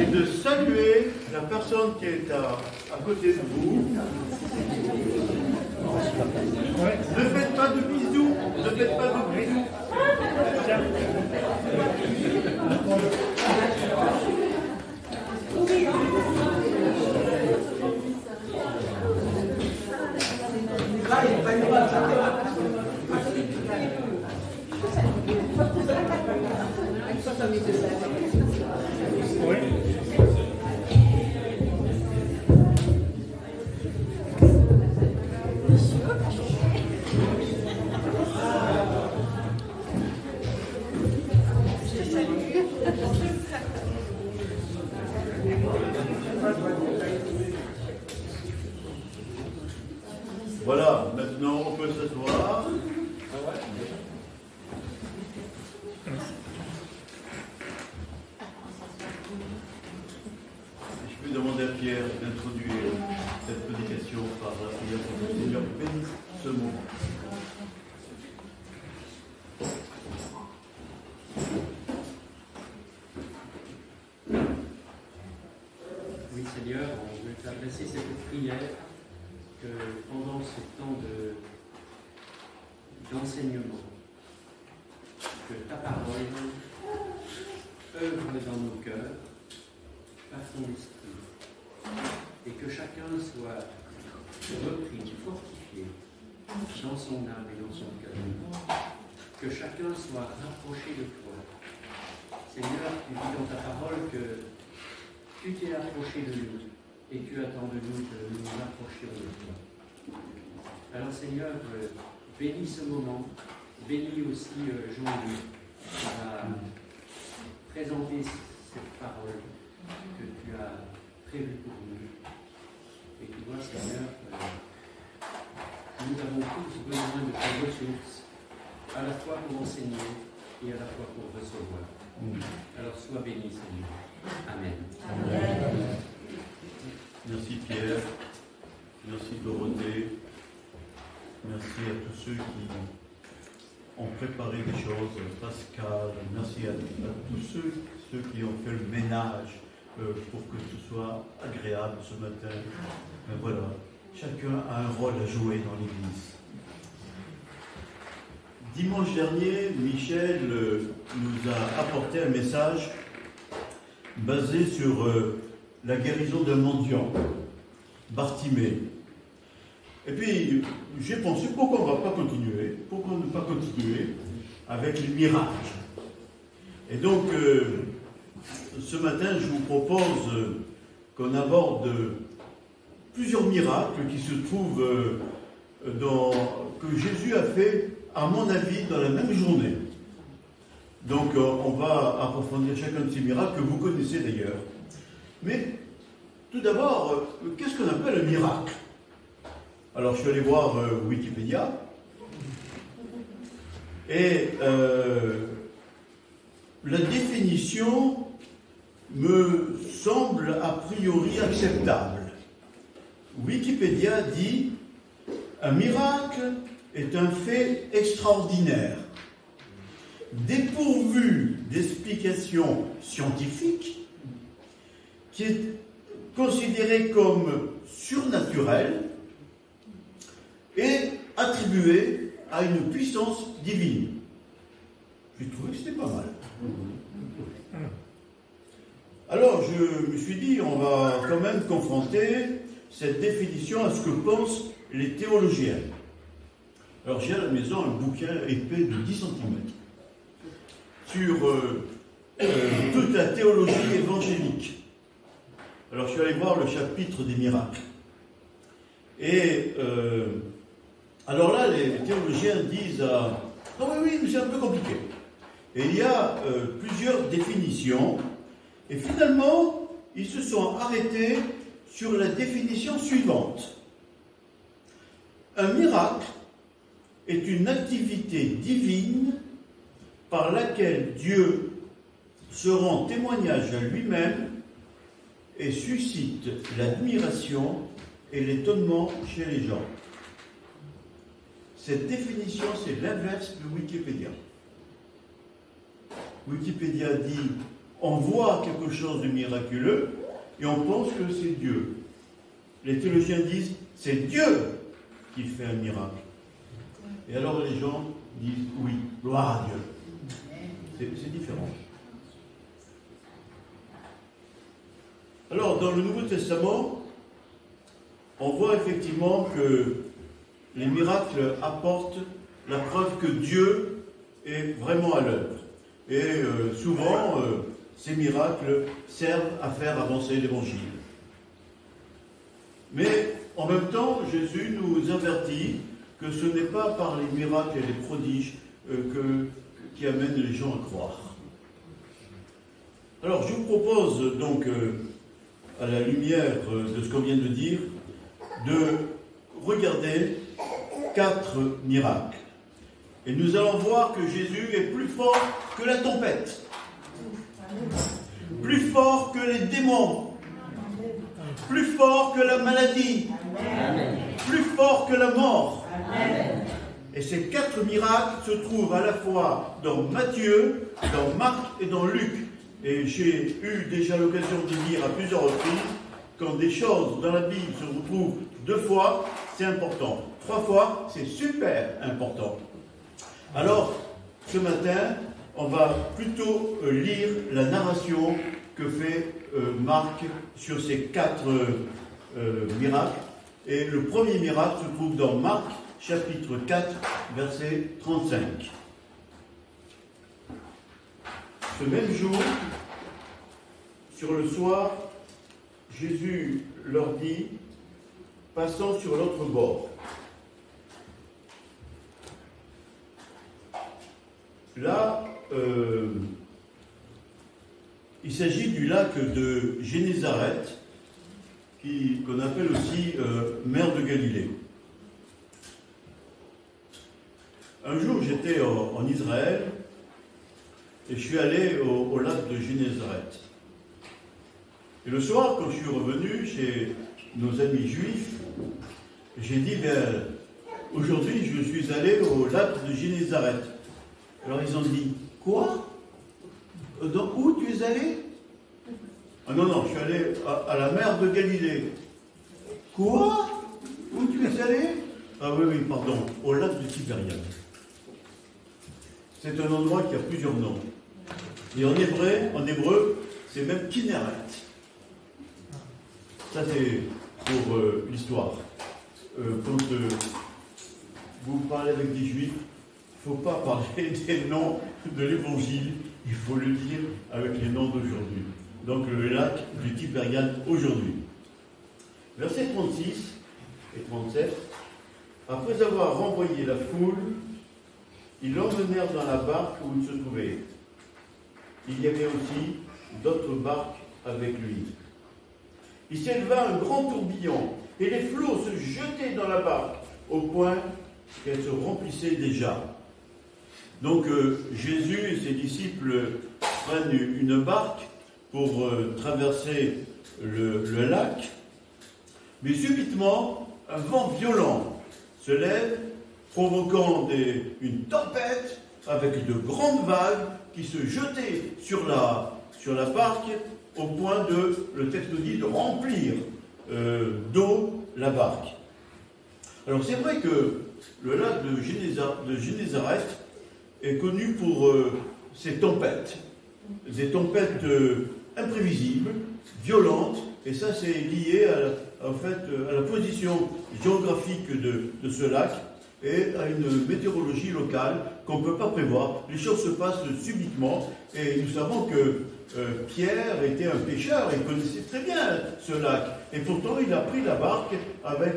et de saluer la personne qui est à côté de vous. Ne faites pas de bisous, ne faites pas de bisous. Voilà, maintenant on peut s'asseoir. Je peux demander à Pierre d'introduire cette prédication par la prière pour que le Seigneur bénisse ce moment. Oui, Seigneur, on veut t'adresser cette prière que pendant ce temps d'enseignement, que ta parole œuvre dans nos cœurs, par ton esprit, et que chacun soit repris, fortifié dans son âme et dans son cœur, que chacun soit rapproché de toi. Seigneur, tu dis dans ta parole que tu t'es approché de nous et tu attends de nous que nous nous approchions de toi. Alors Seigneur, bénis ce moment, bénis aussi Jean-Louis qui va présenter cette parole que tu as prévue pour nous. Et tu vois Seigneur, nous avons tous besoin de tes ressources, à la fois pour enseigner et à la fois pour recevoir. Alors sois béni Seigneur. Amen. Amen. Merci Pierre, merci Dorothée, merci à tous ceux qui ont préparé des choses, Pascal, merci à tous ceux qui ont fait le ménage pour que ce soit agréable ce matin. Mais voilà, chacun a un rôle à jouer dans l'Église. Dimanche dernier, Michel nous a apporté un message basé sur la guérison d'un mendiant, Bartimée. Et puis, j'ai pensé, pourquoi on ne va pas continuer? Pourquoi ne pas continuer avec les miracles? Et donc, ce matin, je vous propose qu'on aborde plusieurs miracles qui se trouvent que Jésus a fait, à mon avis, dans la même journée. Donc, on va approfondir chacun de ces miracles que vous connaissez d'ailleurs. Mais, tout d'abord, qu'est-ce qu'on appelle un miracle? Alors, je suis allé voir Wikipédia. Et la définition me semble a priori acceptable. Wikipédia dit « Un miracle est un fait extraordinaire, dépourvu d'explication scientifique, qui est considéré comme surnaturel et attribué à une puissance divine. » J'ai trouvé que c'était pas mal. Alors je me suis dit, on va quand même confronter cette définition à ce que pensent les théologiens. Alors j'ai à la maison un bouquin épais de 10 cm sur toute la théologie évangélique. Alors je suis allé voir le chapitre des miracles. Et alors là, les théologiens disent ah oui, mais c'est un peu compliqué. Et il y a plusieurs définitions. Et finalement, ils se sont arrêtés sur la définition suivante. Un miracle est une activité divine par laquelle Dieu se rend témoignage à lui-même et suscite l'admiration et l'étonnement chez les gens. Cette définition, c'est l'inverse de Wikipédia. Wikipédia dit on voit quelque chose de miraculeux et on pense que c'est Dieu. Les théologiens disent, c'est Dieu qui fait un miracle. Et alors les gens disent, oui, gloire à Dieu. C'est différent. Alors, dans le Nouveau Testament, on voit effectivement que les miracles apportent la preuve que Dieu est vraiment à l'œuvre. Et souvent, ces miracles servent à faire avancer l'Évangile. Mais en même temps, Jésus nous avertit que ce n'est pas par les miracles et les prodiges qui amènent les gens à croire. Alors, je vous propose donc, à la lumière de ce qu'on vient de dire, de regarder 4 miracles. Et nous allons voir que Jésus est plus fort que la tempête, plus fort que les démons, plus fort que la maladie, plus fort que la mort. Et ces 4 miracles se trouvent à la fois dans Matthieu, dans Marc et dans Luc. Et j'ai eu déjà l'occasion de dire à plusieurs reprises, quand des choses dans la Bible se retrouvent 2 fois, c'est important. 3 fois, c'est super important. Alors, ce matin, on va plutôt lire la narration que fait Marc sur ces 4 miracles. Et le premier miracle se trouve dans Marc, chapitre 4, verset 35. Ce même jour, sur le soir, Jésus leur dit, passant sur l'autre bord. Là, il s'agit du lac de Génézareth, qu'on appelle aussi mer de Galilée. Un jour, j'étais en Israël et je suis allé au lac de Génézareth. Et le soir, quand je suis revenu chez nos amis juifs, j'ai dit, aujourd'hui, je suis allé au lac de Génézareth. Alors ils ont dit, quoi? Où tu es allé? Ah non, je suis allé à la mer de Galilée. Quoi? Où tu es allé? Ah oui, pardon, au lac de Tibériade. C'est un endroit qui a plusieurs noms. Et en hébreu, c'est même Kinneret. Ça, c'est pour l'histoire. Quand vous parlez avec des juifs, il ne faut pas parler des noms de l'Évangile, il faut le dire avec les noms d'aujourd'hui. Donc le lac du Tibériade aujourd'hui. Versets 36 et 37. Après avoir renvoyé la foule, ils l'emmenèrent dans la barque où il se trouvait. Il y avait aussi d'autres barques avec lui. Il s'éleva un grand tourbillon, et les flots se jetaient dans la barque, au point qu'elle se remplissait déjà. Donc Jésus et ses disciples prennent une barque pour traverser le lac, mais subitement, un vent violent se lève, provoquant une tempête avec de grandes vagues qui se jetaient sur la barque, au point le texte nous dit, de remplir d'eau la barque. Alors c'est vrai que le lac de Génézareth est connu pour ses tempêtes. Des tempêtes imprévisibles, violentes, et ça c'est lié à la position géographique de ce lac et à une météorologie locale qu'on ne peut pas prévoir. Les choses se passent subitement, et nous savons que Pierre était un pêcheur, il connaissait très bien ce lac, et pourtant il a pris la barque avec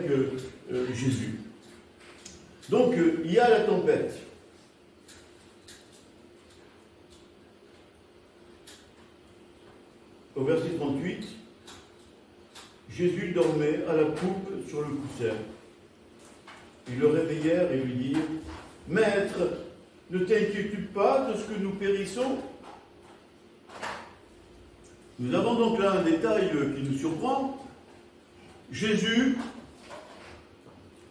Jésus. Donc il y a la tempête. Au verset 38, Jésus dormait à la poupe sur le coussin. Ils le réveillèrent et lui dirent, « Maître, ne t'inquiètes-tu pas de ce que nous périssons ?» Nous avons donc là un détail qui nous surprend. Jésus,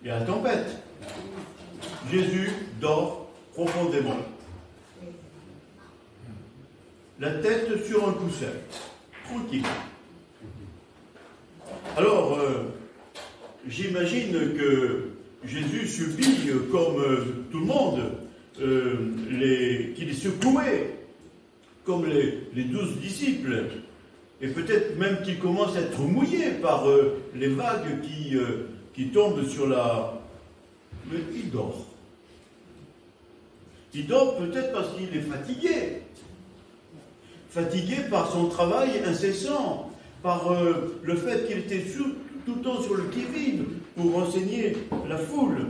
il y a la tempête. Jésus dort profondément. la tête sur un coussin, tranquille. Alors, j'imagine que Jésus subit, comme tout le monde, qu'il est secoué, comme les 12 disciples, et peut-être même qu'il commence à être mouillé par les vagues qui tombent sur la... Mais il dort. Il dort peut-être parce qu'il est fatigué. Fatigué par son travail incessant, par le fait qu'il était tout le temps sur le qui-vive pour enseigner la foule.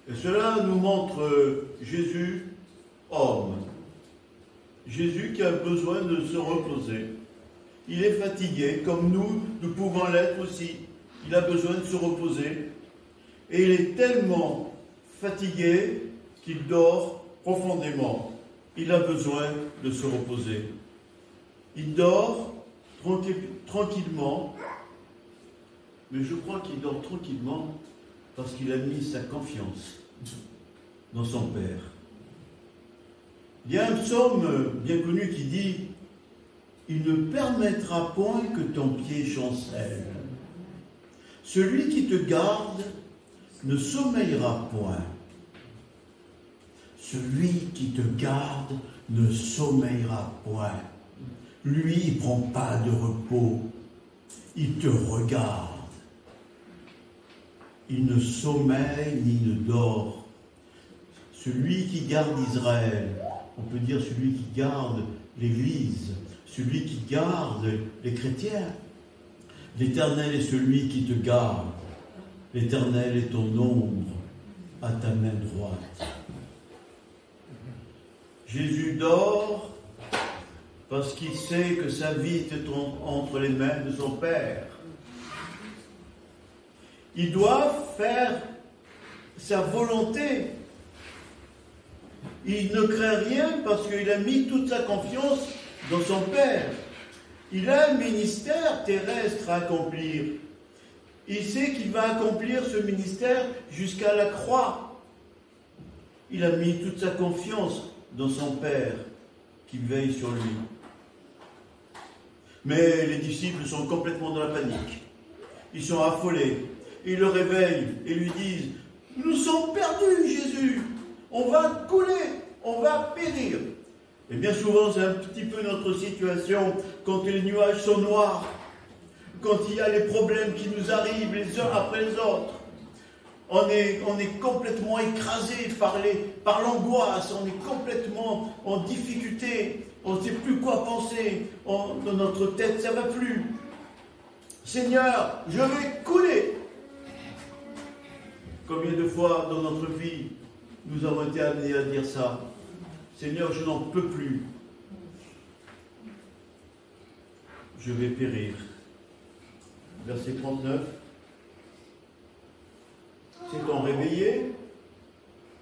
Et cela nous montre Jésus, homme. Jésus qui a besoin de se reposer. Il est fatigué, comme nous pouvons l'être aussi. Il a besoin de se reposer. Et il est tellement fatigué qu'il dort profondément. Il a besoin de se reposer. Il dort tranquillement, mais je crois qu'il dort tranquillement parce qu'il a mis sa confiance dans son Père. Il y a un psaume bien connu qui dit « Il ne permettra point que ton pied chancelle. Celui qui te garde ne sommeillera point. Celui qui te garde ne sommeillera point. Lui, il ne prend pas de repos. Il te regarde. Il ne sommeille ni ne dort. Celui qui garde Israël, on peut dire celui qui garde l'Église, celui qui garde les chrétiens. L'Éternel est celui qui te garde. L'Éternel est ton ombre à ta main droite. Jésus dort parce qu'il sait que sa vie est entre les mains de son Père. Il doit faire sa volonté. Il ne craint rien parce qu'il a mis toute sa confiance dans son Père. Il a un ministère terrestre à accomplir. Il sait qu'il va accomplir ce ministère jusqu'à la croix. Il a mis toute sa confiance dans son Père qui veille sur lui. Mais les disciples sont complètement dans la panique. Ils sont affolés. Ils le réveillent et lui disent « Nous sommes perdus, Jésus. On va couler, on va périr. » Et bien souvent, c'est un petit peu notre situation quand les nuages sont noirs, quand il y a les problèmes qui nous arrivent les uns après les autres. On est complètement écrasé par l'angoisse, on est complètement en difficulté, on ne sait plus quoi penser, dans notre tête ça ne va plus. Seigneur, je vais couler. Combien de fois dans notre vie nous avons été amenés à dire ça? Seigneur, je n'en peux plus. Je vais périr. Verset 39. S'étant réveillé,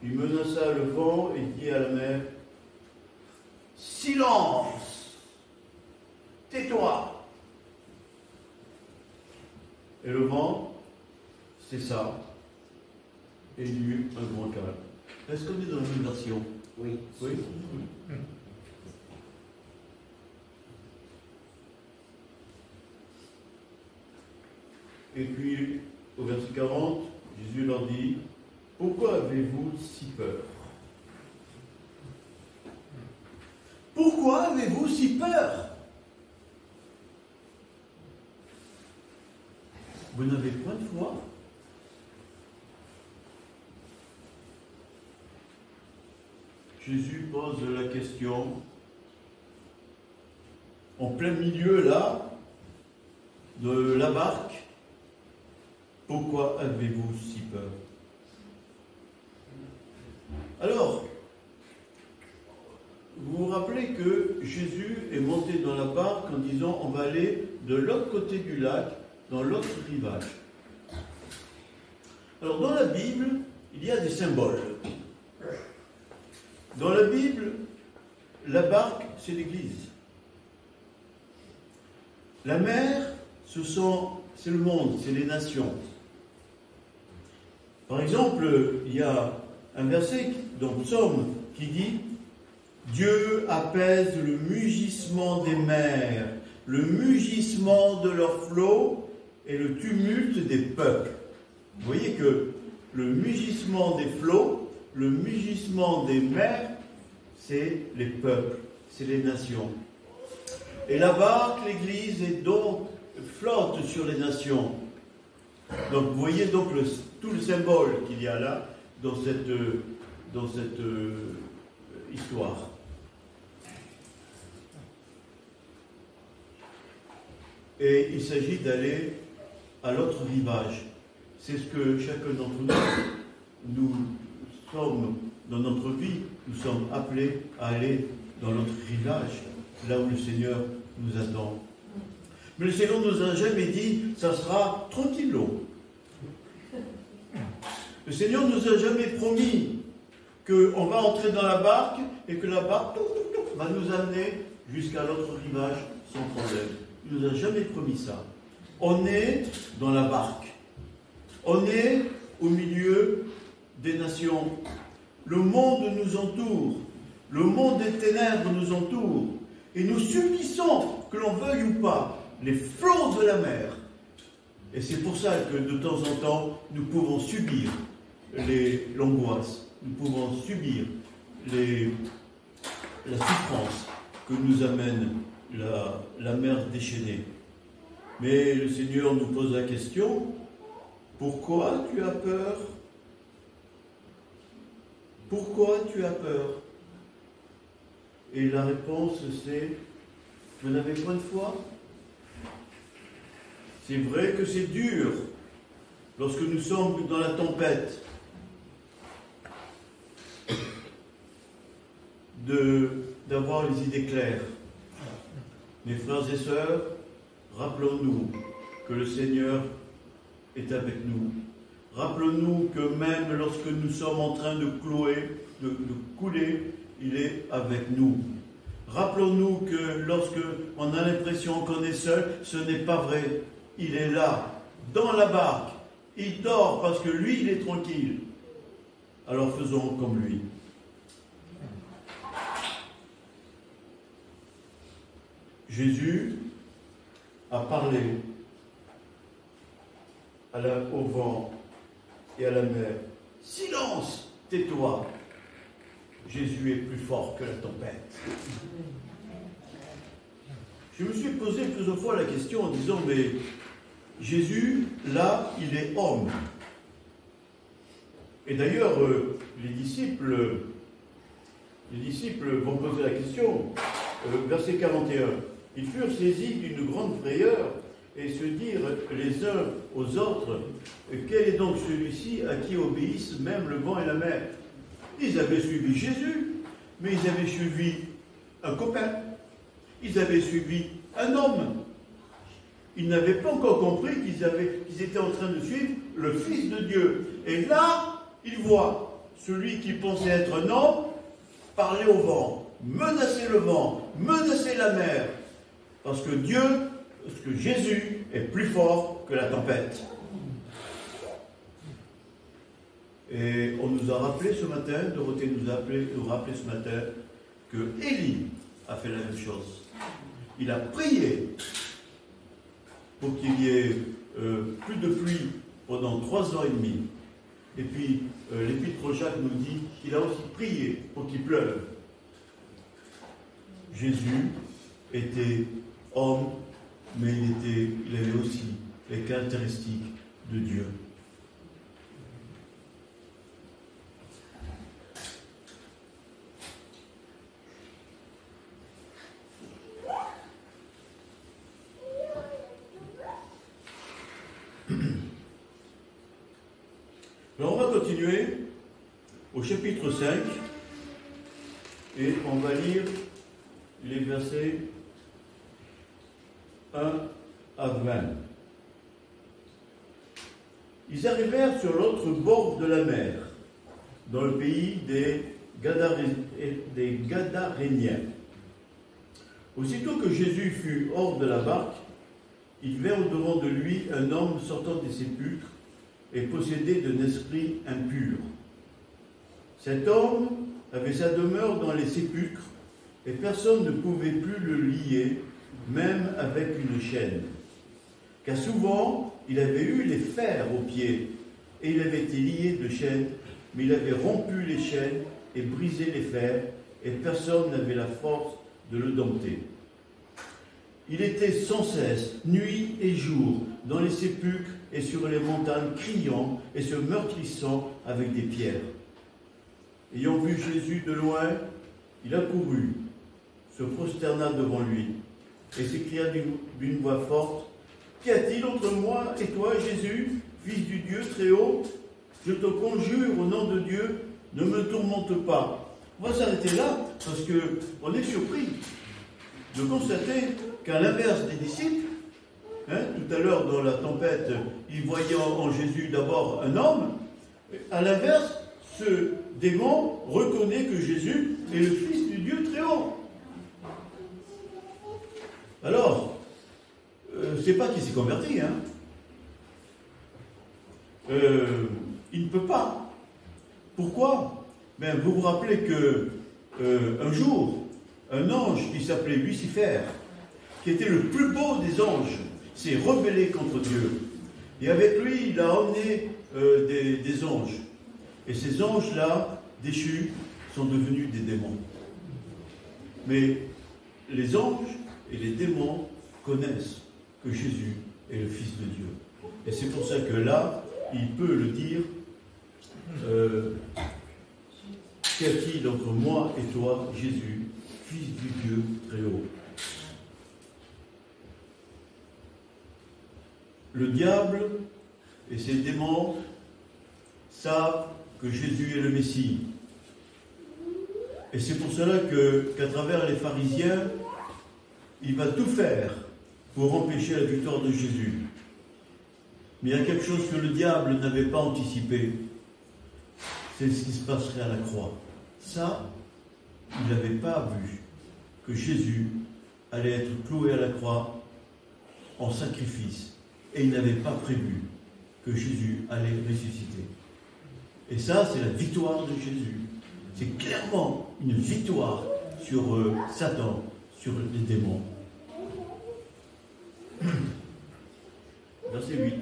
il menaça le vent et dit à la mer, « Silence! Tais-toi !» Et le vent cessa et il y eut un grand calme. Est-ce qu'on est dans une version? Oui. Oui. Et puis, au verset 40, Jésus leur dit, « Pourquoi avez-vous si peur? Pourquoi avez-vous si peur? Vous n'avez point de foi? » Jésus pose la question en plein milieu là de la barque. Pourquoi avez-vous si peur? Alors, vous vous rappelez que Jésus est monté dans la barque en disant on va aller de l'autre côté du lac, dans l'autre rivage. Alors dans la Bible, il y a des symboles. Dans la Bible, la barque, c'est l'Église. La mer, c'est le monde, c'est les nations. Par exemple, il y a un verset dans le psaume qui dit « Dieu apaise le mugissement des mers, le mugissement de leurs flots et le tumulte des peuples. Vous voyez que le mugissement des flots, le mugissement des mers, c'est les peuples, c'est les nations. Et la barque, l'Église, est donc flotte sur les nations. Donc vous voyez donc tout le symbole qu'il y a là dans cette histoire. Et il s'agit d'aller à l'autre rivage. C'est ce que chacun d'entre nous sommes dans notre vie, nous sommes appelés à aller dans l'autre rivage, là où le Seigneur nous attend. Mais le Seigneur ne nous a jamais dit, ça sera tranquillo. Le Seigneur ne nous a jamais promis qu'on va entrer dans la barque et que la barque va nous amener jusqu'à l'autre rivage sans problème. Il ne nous a jamais promis ça. On est dans la barque. On est au milieu des nations. Le monde nous entoure. Le monde des ténèbres nous entoure. Et nous subissons, que l'on veuille ou pas, les flots de la mer. Et c'est pour ça que de temps en temps, nous pouvons subir l'angoisse. Nous pouvons subir la souffrance que nous amène la mer déchaînée. Mais le Seigneur nous pose la question, pourquoi tu as peur? Pourquoi tu as peur? Et la réponse c'est, vous n'avez point de foi? C'est vrai que c'est dur lorsque nous sommes dans la tempête d'avoir les idées claires. Mes frères et sœurs, rappelons-nous que le Seigneur est avec nous. Rappelons-nous que même lorsque nous sommes en train de couler, il est avec nous. Rappelons-nous que lorsque on a l'impression qu'on est seul, ce n'est pas vrai. Il est là, dans la barque. Il dort parce que lui, il est tranquille. Alors faisons comme lui. Jésus a parlé au vent et à la mer. Silence, tais-toi. Jésus est plus fort que la tempête. Je me suis posé plusieurs fois la question en disant, mais Jésus, là, il est homme. Et d'ailleurs, les disciples vont poser la question, verset 41. Ils furent saisis d'une grande frayeur et se dirent les uns aux autres, quel est donc celui-ci à qui obéissent même le vent et la mer? Ils avaient suivi Jésus, mais ils avaient suivi un copain. Ils avaient suivi un homme. Ils n'avaient pas encore compris qu'ils étaient en train de suivre le Fils de Dieu. Et là, ils voient celui qui pensait être un homme parler au vent, menacer le vent, menacer la mer. Parce que Jésus est plus fort que la tempête. Et on nous a rappelé ce matin, Dorothée nous a rappelé ce matin, que Élie a fait la même chose. Il a prié pour qu'il y ait plus de pluie pendant 3 ans et demi. Et puis, l'Épître Jacques nous dit qu'il a aussi prié pour qu'il pleuve. Jésus était homme, mais il avait aussi les caractéristiques de Dieu. Alors on va continuer au chapitre 5 et on va lire les versets 1 à 20. Ils arrivèrent sur l'autre bord de la mer, dans le pays des Gadaréniens. Aussitôt que Jésus fut hors de la barque, il vint au-devant de lui un homme sortant des sépulcres et possédé d'un esprit impur. Cet homme avait sa demeure dans les sépulcres et personne ne pouvait plus le lier, même avec une chaîne. Car souvent, il avait eu les fers aux pieds, et il avait été lié de chaînes, mais il avait rompu les chaînes et brisé les fers, et personne n'avait la force de le dompter. Il était sans cesse, nuit et jour, dans les sépulcres et sur les montagnes, criant et se meurtrissant avec des pierres. Ayant vu Jésus de loin, il accourut, se prosterna devant lui, et s'écria d'une voix forte, « Qu'y a-t-il entre moi et toi, Jésus, Fils du Dieu très haut? Je te conjure au nom de Dieu, ne me tourmente pas. » On va s'arrêter là, parce qu'on est surpris de constater qu'à l'inverse des disciples, tout à l'heure dans la tempête, ils voyaient en Jésus d'abord un homme, à l'inverse, ce démon reconnaît que Jésus est le Fils du Dieu très haut. Alors, c'est pas qu'il s'est converti, il ne peut pas. Pourquoi? Vous vous rappelez que un jour, un ange qui s'appelait Lucifer, qui était le plus beau des anges, s'est rebellé contre Dieu. Et avec lui, il a emmené des anges. Et ces anges-là, déchus, sont devenus des démons. Mais les anges et les démons connaissent que Jésus est le Fils de Dieu. Et c'est pour ça que là, il peut le dire, qu'y a-t-il entre moi et toi, Jésus, Fils du Dieu très haut? Le diable et ses démons savent que Jésus est le Messie. Et c'est pour cela qu'à travers les pharisiens, il va tout faire pour empêcher la victoire de Jésus. Mais il y a quelque chose que le diable n'avait pas anticipé. C'est ce qui se passerait à la croix. Ça, il n'avait pas vu que Jésus allait être cloué à la croix en sacrifice. Et il n'avait pas prévu que Jésus allait ressusciter. Et ça, c'est la victoire de Jésus. C'est clairement une victoire sur Satan, sur les démons. Verset 8.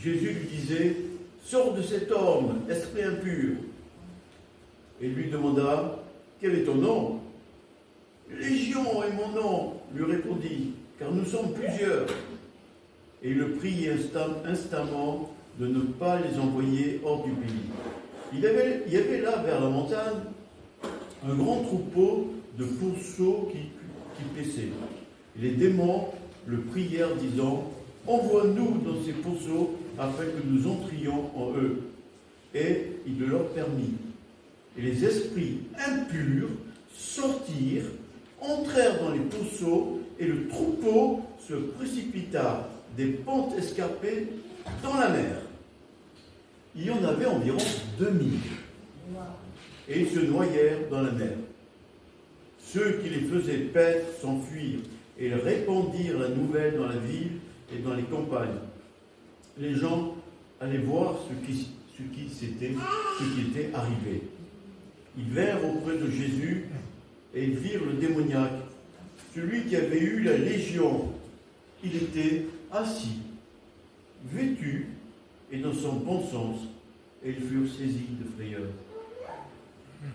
Jésus lui disait, « Sors de cet homme, esprit impur. » Et il lui demanda, « Quel est ton nom ?»« Légion est mon nom, lui répondit, car nous sommes plusieurs. » Et il le prie instamment de ne pas les envoyer hors du pays. Il y avait là, vers la montagne, un grand troupeau de pourceaux qui paissaient. Et les démons le prièrent, disant, « Envoie-nous dans ces pourceaux, afin que nous entrions en eux. » Et il le leur permit. Et les esprits impurs sortirent, entrèrent dans les pourceaux, et le troupeau se précipita des pentes escarpées dans la mer. Il y en avait environ 2000. Et ils se noyèrent dans la mer. Ceux qui les faisaient paître s'enfuirent, et ils répandirent la nouvelle dans la ville et dans les campagnes. Les gens allaient voir ce qui était arrivé. Ils vinrent auprès de Jésus et ils virent le démoniaque, celui qui avait eu la légion. Il était assis, vêtu et dans son bon sens, et ils furent saisis de frayeur.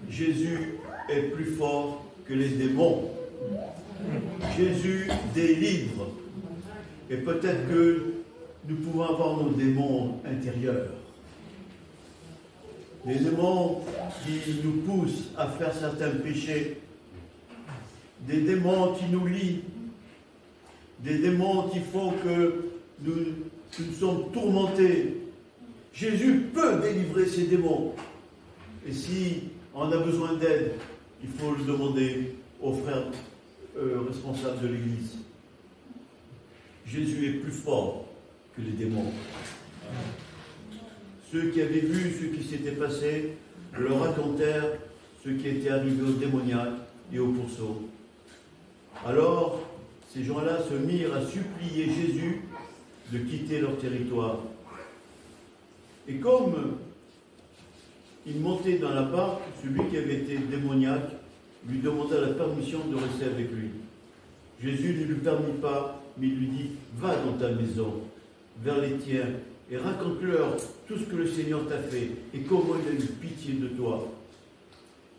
Jésus est plus fort que les démons. Jésus délivre. Et peut-être que nous pouvons avoir nos démons intérieurs. Des démons qui nous poussent à faire certains péchés. Des démons qui nous lient. Des démons qui font que nous sommes tourmentés. Jésus peut délivrer ces démons. Et si on a besoin d'aide, il faut le demander aux frères responsables de l'Église. Jésus est plus fort que les démons. Ceux qui avaient vu ce qui s'était passé leur racontèrent ce qui était arrivé aux démoniaques et aux pourceaux. Alors, ces gens-là se mirent à supplier Jésus de quitter leur territoire. Et comme il montait dans la barque, celui qui avait été démoniaque lui demanda la permission de rester avec lui. Jésus ne lui permit pas, mais il lui dit, va dans ta maison, vers les tiens, et raconte-leur tout ce que le Seigneur t'a fait, et comment il a eu pitié de toi.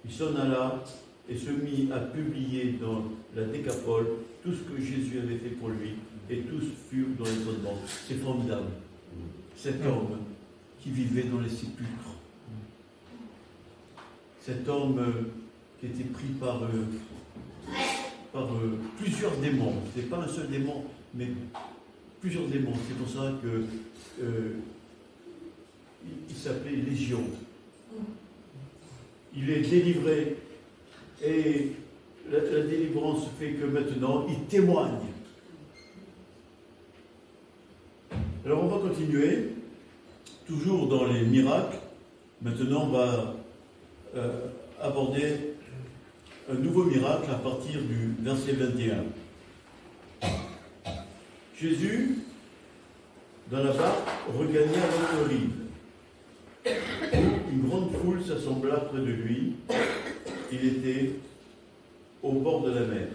Il s'en alla et se mit à publier dans la Décapole tout ce que Jésus avait fait pour lui, et tous furent dans l'étonnement. C'est formidable. Cet homme qui vivait dans les sépulcres, cet homme qui était pris par plusieurs démons. Ce n'est pas un seul démon, mais plusieurs démons. C'est pour ça que il s'appelait Légion. Il est délivré et la délivrance fait que maintenant il témoigne. Alors on va continuer, toujours dans les miracles. Maintenant on va aborder un nouveau miracle à partir du verset 21. Jésus, dans la barque, regagna l'autre rive. Une grande foule s'assembla près de lui. Il était au bord de la mer.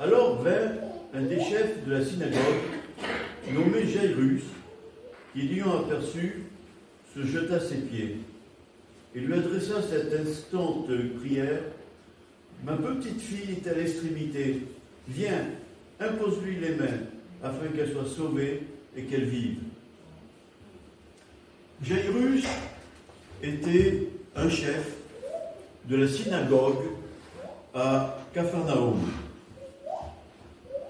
Alors vint un des chefs de la synagogue, nommé Jairus, qui l'ayant aperçu, se jeta à ses pieds et lui adressa cette instante prière. Ma petite fille est à l'extrémité. Viens, impose-lui les mains, afin qu'elle soit sauvée et qu'elle vive. Jairus était un chef de la synagogue à Capharnaüm.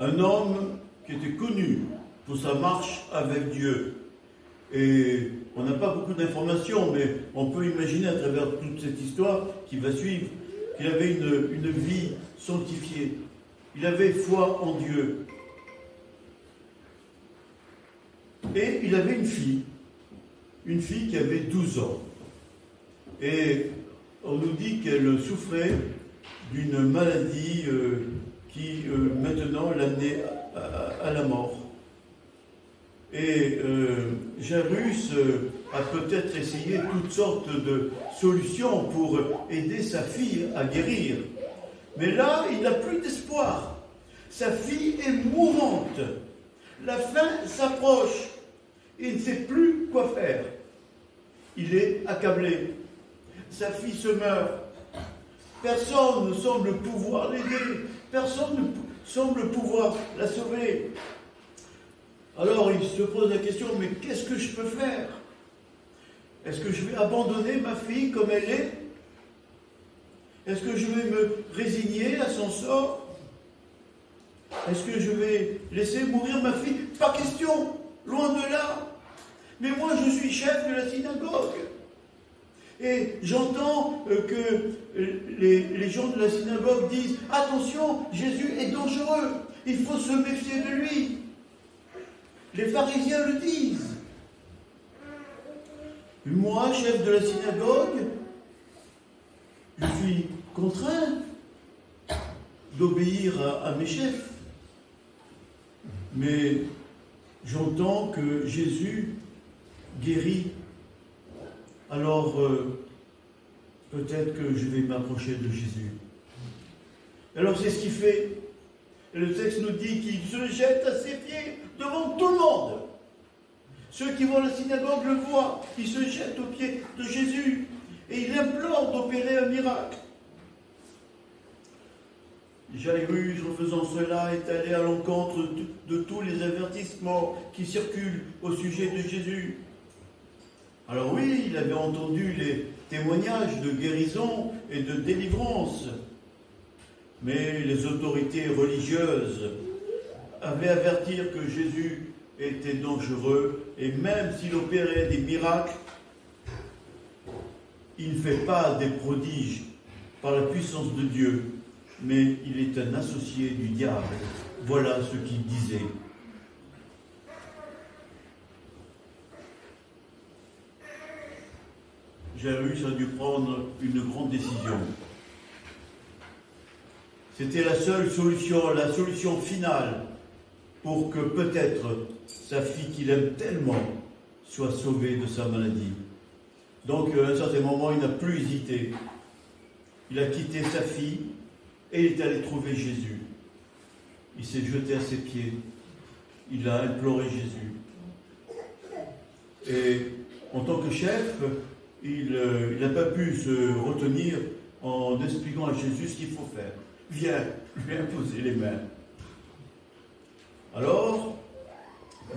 Un homme qui était connu pour sa marche avec Dieu. Et on n'a pas beaucoup d'informations, mais on peut imaginer à travers toute cette histoire qui va suivre qu'il avait une vie sanctifiée. Il avait foi en Dieu. Et il avait une fille qui avait 12 ans. Et on nous dit qu'elle souffrait d'une maladie qui maintenant l'amenait à la mort. Et Jairus a peut-être essayé toutes sortes de solutions pour aider sa fille à guérir. Mais là, il n'a plus d'espoir. Sa fille est mourante. La fin s'approche. Il ne sait plus quoi faire. Il est accablé. Sa fille se meurt. Personne ne semble pouvoir l'aider. Personne ne semble pouvoir la sauver. Alors il se pose la question, mais qu'est-ce que je peux faire? Est-ce que je vais abandonner ma fille comme elle est? Est-ce que je vais me résigner à son sort? Est-ce que je vais laisser mourir ma fille? Pas question, loin de là. Mais moi je suis chef de la synagogue. Et j'entends que les gens de la synagogue disent, attention, Jésus est dangereux, il faut se méfier de lui. Les pharisiens le disent. Moi, chef de la synagogue, je suis contraint d'obéir à mes chefs. Mais j'entends que Jésus guérit. Alors, peut-être que je vais m'approcher de Jésus. Alors, c'est ce qu'il fait. Et le texte nous dit qu'il se jette à ses pieds devant tout le monde. Ceux qui vont à la synagogue le voient. Il se jette aux pieds de Jésus. Et il implore d'opérer un miracle. Jairus, en faisant cela, est allé à l'encontre de tous les avertissements qui circulent au sujet de Jésus. Alors oui, il avait entendu les témoignages de guérison et de délivrance. Mais les autorités religieuses avaient averti que Jésus était dangereux, et même s'il opérait des miracles, il ne fait pas des prodiges par la puissance de Dieu, mais il est un associé du diable. Voilà ce qu'il disait. Jairus a dû prendre une grande décision. C'était la seule solution, la solution finale pour que peut-être sa fille qu'il aime tellement soit sauvé de sa maladie. Donc, à un certain moment, il n'a plus hésité. Il a quitté sa fille et il est allé trouver Jésus. Il s'est jeté à ses pieds. Il a imploré Jésus. Et en tant que chef, il n'a pas pu se retenir en expliquant à Jésus ce qu'il faut faire. Viens, lui imposer les mains. Alors,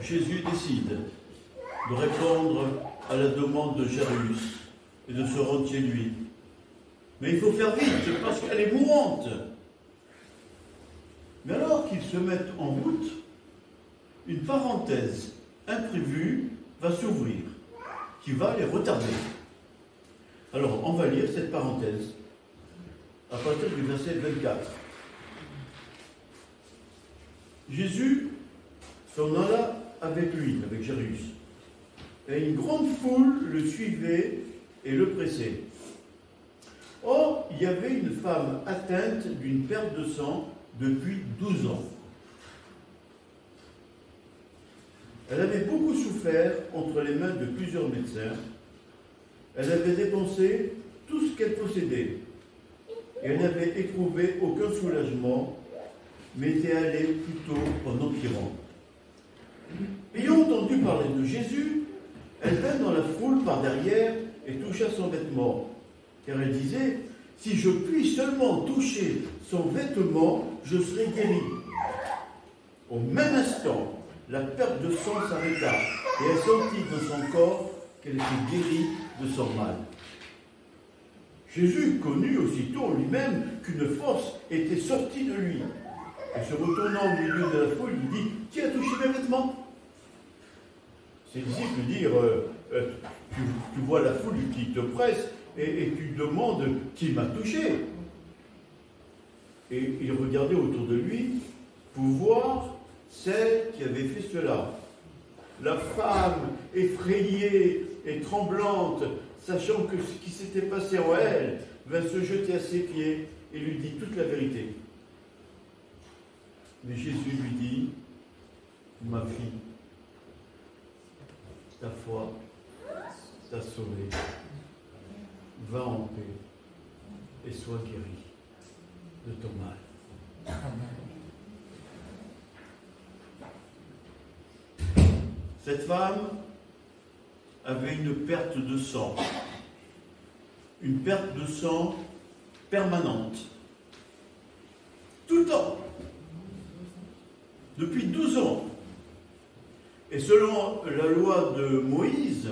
Jésus décide de répondre à la demande de Jairus et de se rendre chez lui. Mais il faut faire vite parce qu'elle est mourante. Mais alors qu'ils se mettent en route, une parenthèse imprévue va s'ouvrir, qui va les retarder. Alors, on va lire cette parenthèse à partir du verset 24. Jésus s'en alla avec lui, avec Jairus, et une grande foule le suivait et le pressait. Or, il y avait une femme atteinte d'une perte de sang depuis 12 ans. Elle avait beaucoup souffert entre les mains de plusieurs médecins. Elle avait dépensé tout ce qu'elle possédait. Et elle n'avait éprouvé aucun soulagement, mais était allée plutôt en empirant. Ayant entendu parler de Jésus, elle vint dans la foule par derrière et toucha son vêtement. Car elle disait, si je puis seulement toucher son vêtement, je serai guérie. Au même instant, la perte de sang s'arrêta et elle sentit dans son corps qu'elle était guérie de son mal. Jésus connut aussitôt lui-même qu'une force était sortie de lui. Et se retournant au milieu de la foule, il dit, qui a touché mes vêtements? Ses disciples dirent, tu vois la foule qui te presse et tu demandes qui m'a touché. Et il regardait autour de lui pour voir celle qui avait fait cela. La femme, effrayée et tremblante, sachant que ce qui s'était passé en elle, vint se jeter à ses pieds et lui dit toute la vérité. Mais Jésus lui dit, ma fille, ta foi t'a sauvée. Va en paix et sois guéri de ton mal. Cette femme avait une perte de sang. Une perte de sang permanente. Tout le temps. Depuis 12 ans. Et selon la loi de Moïse,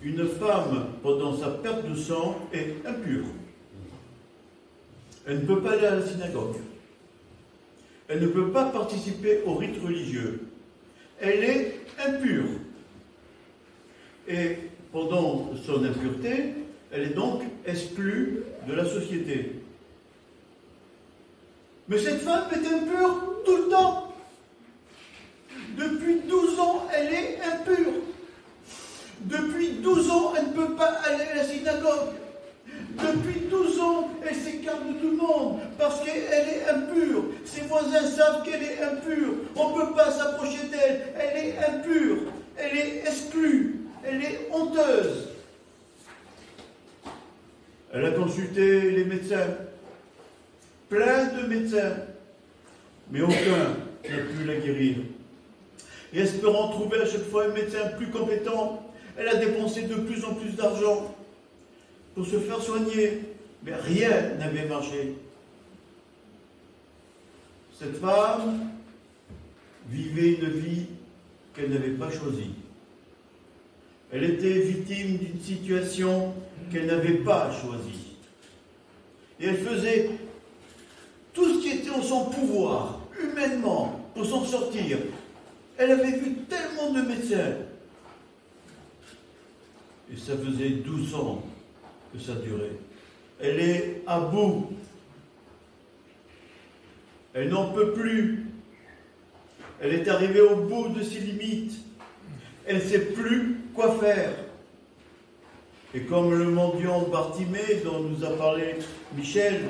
une femme, pendant sa perte de sang, est impure. Elle ne peut pas aller à la synagogue. Elle ne peut pas participer aux rites religieux. Elle est impure. Et pendant son impureté, elle est donc exclue de la société. Mais cette femme est impure tout le temps. Depuis 12 ans, elle est impure. Depuis 12 ans, elle ne peut pas aller à la synagogue. Depuis 12 ans, elle s'écarte de tout le monde parce qu'elle est impure. Ses voisins savent qu'elle est impure. On ne peut pas s'approcher d'elle. Elle est impure. Elle est exclue. Elle est honteuse. Elle a consulté les médecins. Plein de médecins. Mais aucun n'a pu la guérir. Et espérant trouver à chaque fois un médecin plus compétent, elle a dépensé de plus en plus d'argent pour se faire soigner, mais rien n'avait marché. Cette femme vivait une vie qu'elle n'avait pas choisie. Elle était victime d'une situation qu'elle n'avait pas choisie. Et elle faisait tout ce qui était en son pouvoir, humainement, pour s'en sortir. Elle avait vu tellement de médecins. Et ça faisait 12 ans que ça durait. Elle est à bout. Elle n'en peut plus. Elle est arrivée au bout de ses limites. Elle ne sait plus quoi faire. Et comme le mendiant Bartimée dont nous a parlé Michel,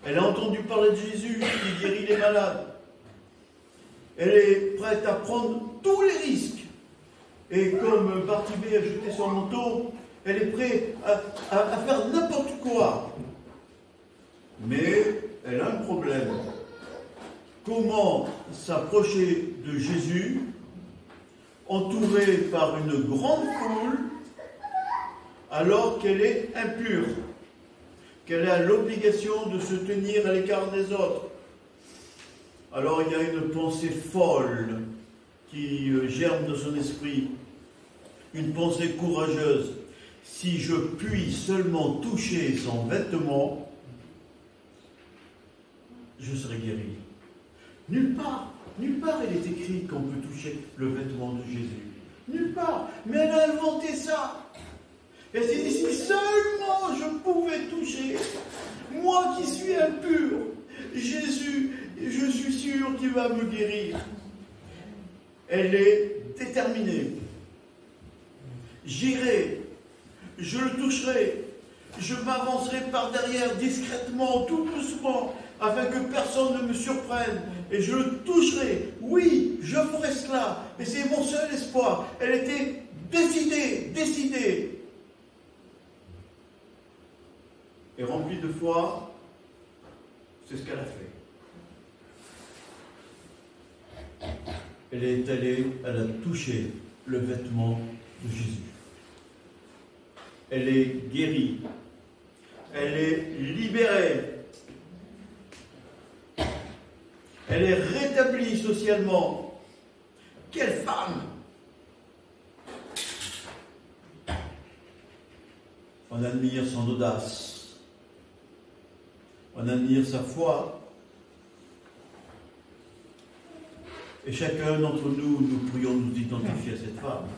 elle a entendu parler de Jésus qui guérit les malades. Elle est prête à prendre tous les risques Et comme Bartimée a jeté son manteau, elle est prête à faire n'importe quoi. Mais elle a un problème. Comment s'approcher de Jésus, entourée par une grande foule, alors qu'elle est impure, qu'elle a l'obligation de se tenir à l'écart des autres? Alors il y a une pensée folle qui germe de son esprit, une pensée courageuse. Si je puis seulement toucher son vêtement, je serai guéri. Nulle part il est écrit qu'on peut toucher le vêtement de Jésus. Nulle part. Mais elle a inventé ça. Elle s'est dit, si seulement je pouvais toucher, moi qui suis impur, Jésus, je suis sûr qu'il va me guérir. Elle est déterminée. J'irai, je le toucherai, je m'avancerai par derrière discrètement, tout doucement, afin que personne ne me surprenne, et je le toucherai. Oui, je ferai cela, et c'est mon seul espoir. Elle était décidée. Et remplie de foi, c'est ce qu'elle a fait. Elle est allée, elle a touché le vêtement de Jésus. Elle est guérie. Elle est libérée. Elle est rétablie socialement. Quelle femme! On admire son audace. On admire sa foi. Et chacun d'entre nous, nous pourrions nous identifier à cette femme.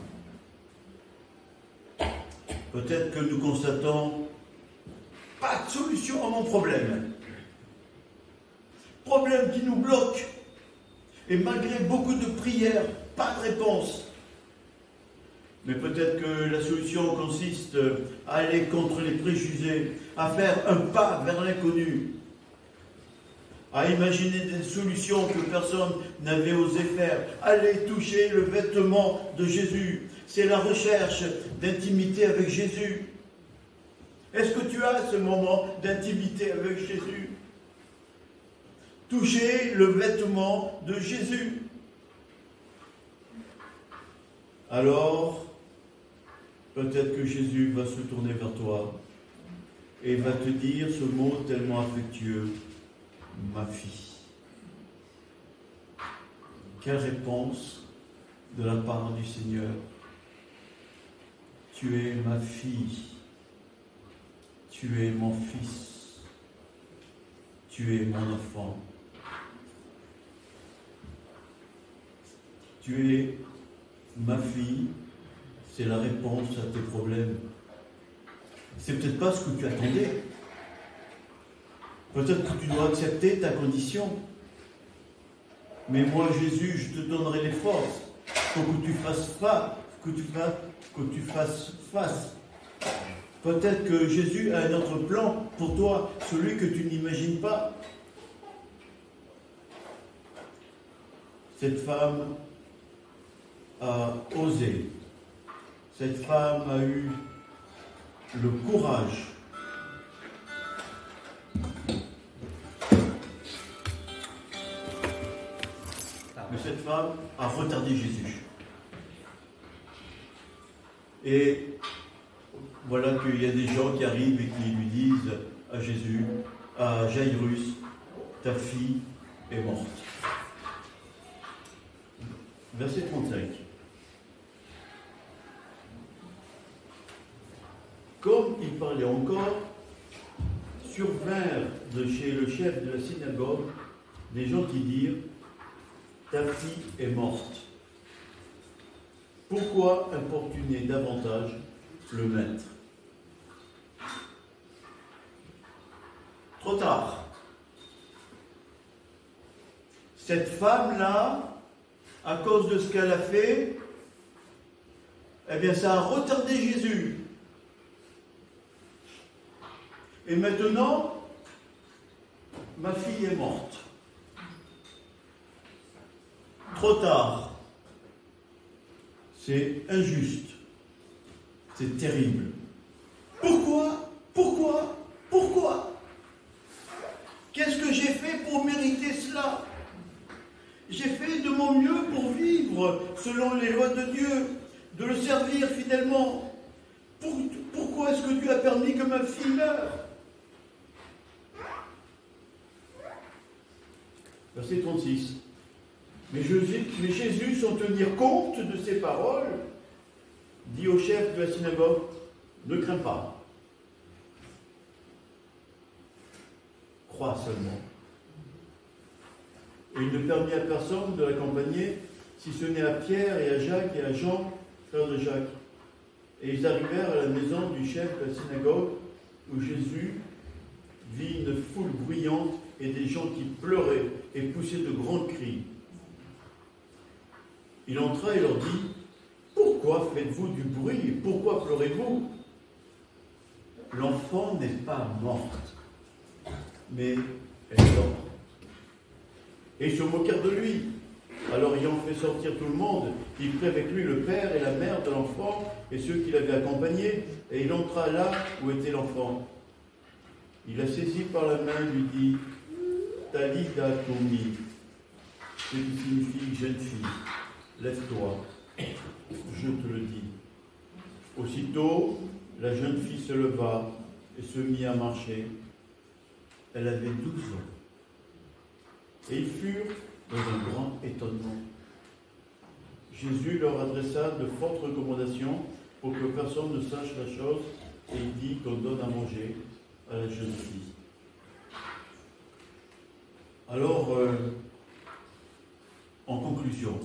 Peut-être que nous constatons pas de solution à mon problème. Problème qui nous bloque. Et malgré beaucoup de prières, pas de réponse. Mais peut-être que la solution consiste à aller contre les préjugés, à faire un pas vers l'inconnu, à imaginer des solutions que personne n'avait osé faire, aller toucher le vêtement de Jésus. C'est la recherche d'intimité avec Jésus. Est-ce que tu as ce moment d'intimité avec Jésus? Toucher le vêtement de Jésus. Alors, peut-être que Jésus va se tourner vers toi et va te dire ce mot tellement affectueux, ma fille. Quelle réponse de la part du Seigneur. Tu es ma fille, tu es mon fils, tu es mon enfant. Tu es ma fille, c'est la réponse à tes problèmes. C'est peut-être pas ce que tu attendais. Peut-être que tu dois accepter ta condition. Mais moi, Jésus, je te donnerai les forces pour que tu fasses face. Peut-être que Jésus a un autre plan pour toi, celui que tu n'imagines pas. Cette femme a osé. Cette femme a eu le courage mais cette femme a retardé Jésus. Et voilà qu'il y a des gens qui arrivent et qui lui disent à Jésus, à Jairus, ta fille est morte. Verset 35. Comme il parlait encore, survinrent de chez le chef de la synagogue des gens qui dirent, ta fille est morte. Pourquoi importuner davantage le maître? Trop tard. Cette femme-là, à cause de ce qu'elle a fait, eh bien ça a retardé Jésus. Et maintenant, ma fille est morte. Trop tard. C'est injuste. C'est terrible. Pourquoi? Pourquoi? Pourquoi? Qu'est-ce que j'ai fait pour mériter cela? J'ai fait de mon mieux pour vivre selon les lois de Dieu, de le servir fidèlement. Pourquoi est-ce que Dieu a permis que ma fille meure? Verset 36. Mais Jésus, sans tenir compte de ces paroles, dit au chef de la synagogue, ne crains pas. Crois seulement. Et il ne permit à personne de l'accompagner, si ce n'est à Pierre et à Jacques et à Jean, frère de Jacques. Et ils arrivèrent à la maison du chef de la synagogue, où Jésus vit une foule bruyante et des gens qui pleuraient et poussaient de grands cris. Il entra et leur dit, « Pourquoi faites-vous du bruit et pourquoi pleurez-vous? L'enfant n'est pas morte, mais elle dort. » Et ils se moquèrent de lui. Alors, ayant fait sortir tout le monde, il prit avec lui le père et la mère de l'enfant et ceux qui l'avaient accompagné, et il entra là où était l'enfant. Il la saisit par la main et lui dit, « Talita koumi », ce qui signifie « jeune fille, lève-toi, je te le dis. » Aussitôt, la jeune fille se leva et se mit à marcher. Elle avait 12 ans. Et ils furent dans un grand étonnement. Jésus leur adressa de fortes recommandations pour que personne ne sache la chose, et il dit qu'on donne à manger à la jeune fille. Alors, en conclusion,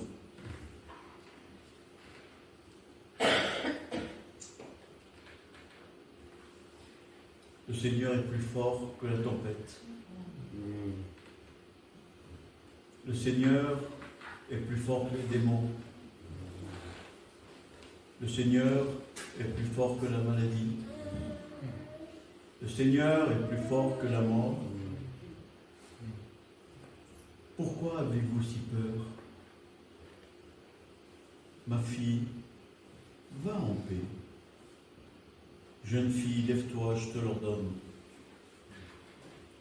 le Seigneur est plus fort que la tempête. Le Seigneur est plus fort que les démons. Le Seigneur est plus fort que la maladie. Le Seigneur est plus fort que la mort. Pourquoi avez-vous si peur? Ma fille, va en paix. Jeune fille, lève-toi, je te l'ordonne.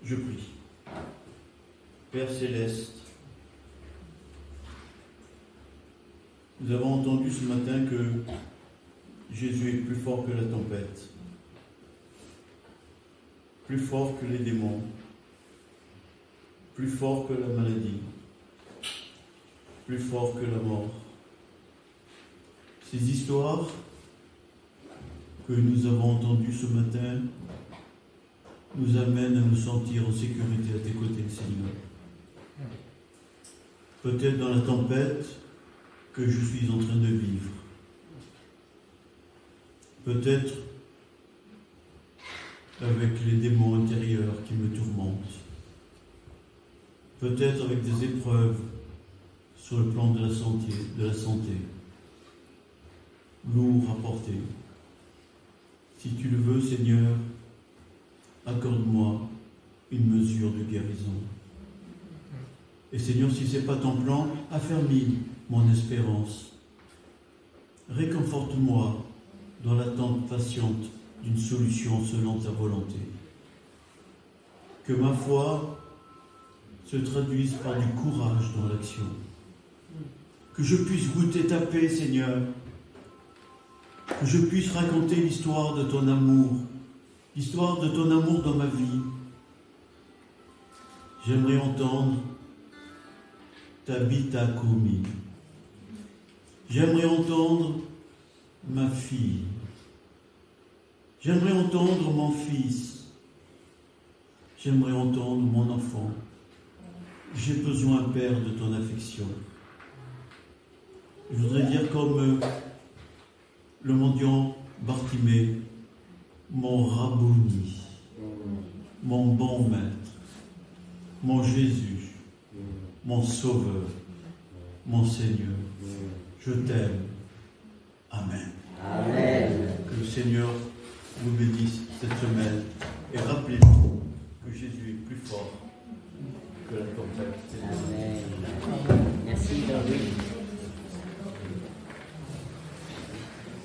Je prie. Père céleste, nous avons entendu ce matin que Jésus est plus fort que la tempête, plus fort que les démons, plus fort que la maladie, plus fort que la mort. Ces histoires que nous avons entendues ce matin nous amènent à nous sentir en sécurité à tes côtés, Seigneur. Peut-être dans la tempête que je suis en train de vivre. Peut-être avec les démons intérieurs qui me tourmentent. Peut-être avec des épreuves sur le plan de la santé. Lourd à porter. Si tu le veux, Seigneur, accorde-moi une mesure de guérison. Et Seigneur, si ce n'est pas ton plan, affermis mon espérance. Réconforte-moi dans l'attente patiente d'une solution selon ta volonté. Que ma foi se traduise par du courage dans l'action. Que je puisse goûter ta paix, Seigneur. Que je puisse raconter l'histoire de ton amour, l'histoire de ton amour dans ma vie. J'aimerais entendre Talita koumi. J'aimerais entendre ma fille. J'aimerais entendre mon fils. J'aimerais entendre mon enfant. J'ai besoin, Père, de ton affection. Je voudrais dire comme le mendiant Bartimée, mon Rabouni, mon bon maître, mon Jésus, mon Sauveur, mon Seigneur. Je t'aime. Amen. Amen. Que le Seigneur vous bénisse cette semaine. Et rappelez-vous que Jésus est plus fort que la tempête. Amen. Merci, David.